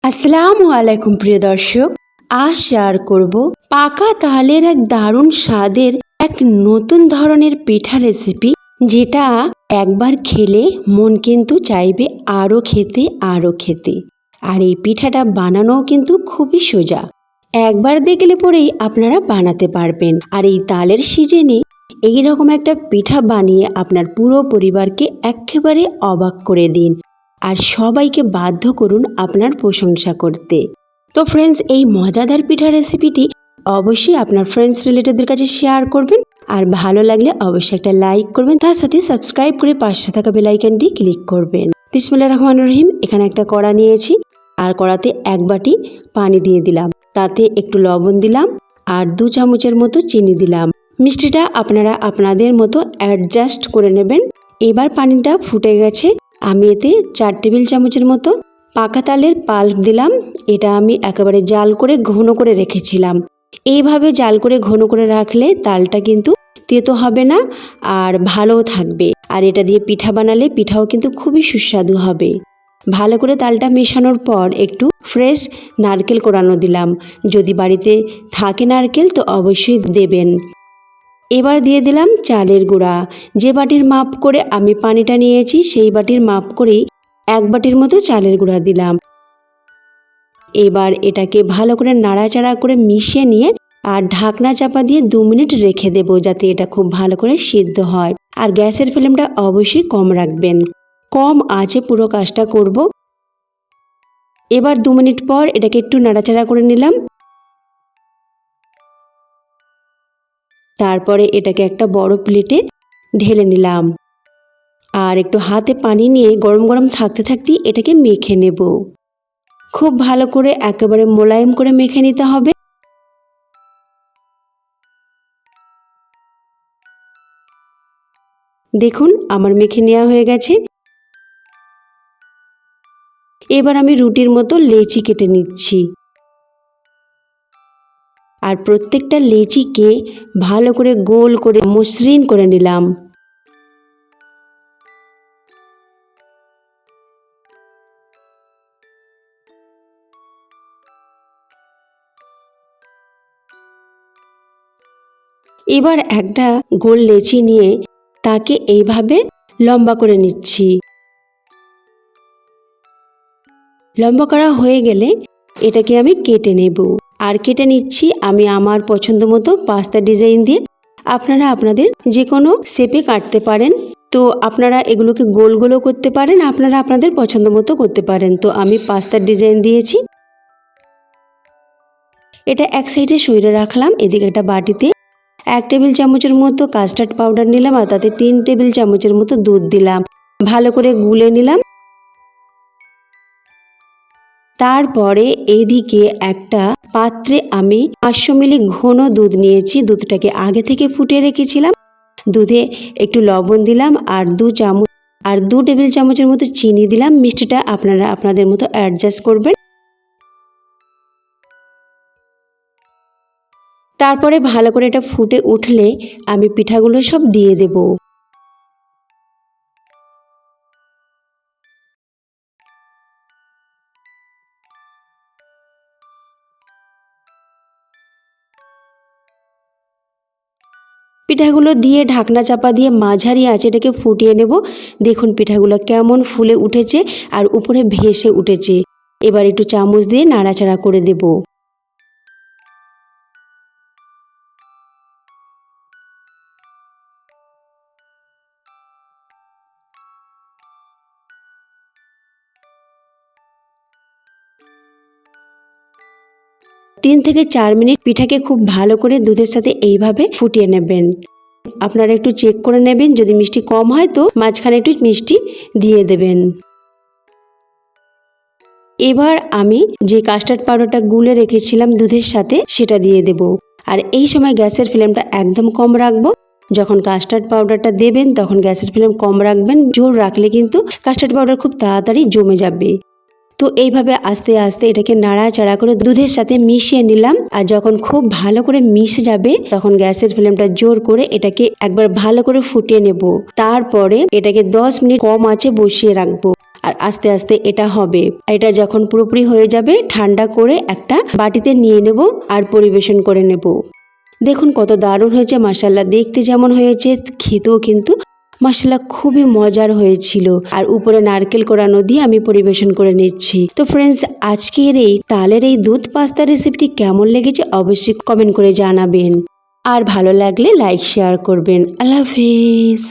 আসসালামু আলাইকুম প্রিয় দর্শক, আজ শেয়ার করব পাকা তালের এক দারুণ স্বাদের এক নতুন ধরনের পিঠা রেসিপি, যেটা একবার খেলে মন কিন্তু চাইবে আরও খেতে আরও খেতে। আর এই পিঠাটা বানানোও কিন্তু খুবই সোজা, একবার দেখলে পরেই আপনারা বানাতে পারবেন। আর এই তালের সিজনে এইরকম একটা পিঠা বানিয়ে আপনার পুরো পরিবারকে একেবারে অবাক করে দিন আর সবাইকে বাধ্য করুন আপনার প্রশংসা করতে। তো ফ্রেন্ডস, এই মজাদার পিঠা রেসিপিটি অবশ্যই আপনার ফ্রেন্ডস রিলেটিভদের কাছে শেয়ার করবেন, আর ভালো লাগলে অবশ্যই একটা লাইক করবেন, তার সাথে সাবস্ক্রাইব করে পাশে থাকা বেল আইকনটি ক্লিক করবেন। বিসমিল্লাহির রহমানির রহিম। এখানে একটা কড়া নিয়েছি, আর কড়াতে 1 বাটি পানি দিয়ে দিলাম, তাতে একটু লবণ দিলাম আর 2 চামচের মতো চিনি দিলাম। মিষ্টিটা আপনারা আপনাদের মতো অ্যাডজাস্ট করে নেবেন। এবার পানিটা ফুটে গেছে, আমি এতে 4 টেবিল চামচের মতো পাকা তালের পাল্প দিলাম। এটা আমি একেবারে জাল করে ঘন করে রেখেছিলাম। এইভাবে জাল করে ঘন করে রাখলে তালটা কিন্তু তেতো হবে না আর ভালোও থাকবে। আর এটা দিয়ে পিঠা বানালে পিঠাও কিন্তু খুবই সুস্বাদু হবে। ভালো করে তালটা মেশানোর পর একটু ফ্রেশ নারকেল কোড়ানো দিলাম। যদি বাড়িতে থাকে নারকেল তো অবশ্যই দেবেন। এবার দিয়ে দিলাম চালের গুঁড়া। যে বাটির মাপ করে আমি পানিটা নিয়েছি সেই বাটির মাপ করেই 1 বাটির মতো চালের গুঁড়া দিলাম। এবার এটাকে ভালো করে নাড়াচাড়া করে মিশিয়ে নিয়ে আর ঢাকনা চাপা দিয়ে 2 মিনিট রেখে দেব, যাতে এটা খুব ভালো করে সিদ্ধ হয়। আর গ্যাসের ফ্লেমটা অবশ্যই কম রাখবেন, কম আঁচে পুরো কাজটা করব। এবার 2 মিনিট পর এটাকে একটু নাড়াচাড়া করে নিলাম। তারপরে এটাকে একটা বড় প্লেটে ঢেলে নিলাম, আর একটু হাতে পানি নিয়ে গরম গরম থাকতে থাকতেই এটাকে মেখে নেব। খুব ভালো করে একেবারে মোলায়েম করে মেখে নিতে হবে। দেখুন আমার মেখে নেওয়া হয়ে গেছে। এবার আমি রুটির মতো লেচি কেটে নিচ্ছি, আর প্রত্যেকটা লেচিকে ভালো করে গোল করে মসৃণ করে নিলাম। এবার একটা গোল লেচি নিয়ে তাকে এইভাবে লম্বা করে নিচ্ছি। লম্বা করা হয়ে গেলে এটাকে আমি কেটে নেব, আর কেটে নিচ্ছি আমি আমার পছন্দ মতো পাস্তা ডিজাইন দিয়ে। আপনারা আপনাদের যে কোনো শেপে কাটতে পারেন। তো আপনারা এগুলোকে গোল গোলও করতে পারেন, আপনারা আপনাদের পছন্দ মতো করতে পারেন। তো আমি পাস্তার ডিজাইন দিয়েছি। এটা এক সাইডে সরিয়ে রাখলাম। এদিকে একটা বাটিতে 1 টেবিল চামচের মতো কাস্টার্ড পাউডার নিলাম, আর তাতে 3 টেবিল চামচের মতো দুধ দিলাম। ভালো করে গুলে নিলাম। তারপরে এইদিকে একটা পাত্রে আমি 500 মিলি ঘন দুধ নিয়েছি। দুধটাকে আগে থেকে ফুটিয়ে রেখেছিলাম। দুধে একটু লবণ দিলাম আর 2 টেবিল চামচের মতো চিনি দিলাম। মিষ্টিটা আপনারা আপনাদের মতো অ্যাডজাস্ট করবেন। তারপরে ভালো করে এটা ফুটে উঠলে আমি পিঠাগুলো সব দিয়ে দেব। পিঠাগুলো দিয়ে ঢাকনা চাপা দিয়ে মাঝারি আঁচে এটাকে ফুটিয়ে নেব। দেখুন পিঠাগুলো কেমন ফুলে উঠেছে আর উপরে ভেসে উঠেছে। এবার একটু চামচ দিয়ে নাড়াচাড়া করে দেব। তিন থেকে 4 মিনিট পিঠাকে খুব ভালো করে দুধের সাথে এইভাবে ফুটিয়ে নেবেন। আপনারা একটু চেক করে নেবেন, যদি মিষ্টি কম হয় তো মাঝখানে একটু মিষ্টি দিয়ে দেবেন। এবার আমি যে কাস্টার্ড পাউডারটা গুলে রেখেছিলাম দুধের সাথে সেটা দিয়ে দেব। আর এই সময় গ্যাসের ফ্লেমটা একদম কম রাখবো। যখন কাস্টার্ড পাউডারটা দেবেন তখন গ্যাসের ফ্লেম কম রাখবেন। জোর রাখলে কিন্তু কাস্টার্ড পাউডার খুব তাড়াতাড়ি জমে যাবে। তো এইভাবে আস্তে আস্তে এটাকে নাড়াচাড়া করে দুধের সাথে মিশিয়ে নিলাম। আর যখন খুব ভালো করে মিশে যাবে তখন গ্যাসের ফ্লেমটা জোর করে এটাকে একবার ভালো করে ফুটিয়ে নেব। তারপরে এটাকে 10 মিনিট কম আঁচে বসিয়ে রাখবো। আর আস্তে আস্তে এটা হবে। এটা যখন পুরোপুরি হয়ে যাবে ঠান্ডা করে একটা বাটিতে নিয়ে নেব আর পরিবেশন করে নেব। দেখুন কত দারুণ হয়েছে মাশাআল্লাহ, দেখতে যেমন হয়েছে খেতেও কিন্তু মাশাআল্লাহ খুবই মজার হয়েছিল। আর উপরে নারকেল কোড়ানো দিয়ে আমি পরিবেশন করে নিচ্ছি। তো ফ্রেন্ডস, আজকের এই তালের এই দুধ পাস্তা রেসিপিটি কেমন লেগেছে অবশ্যই কমেন্ট করে জানাবেন। আর ভালো লাগলে লাইক শেয়ার করবেন। আল্লাহ হাফেজ।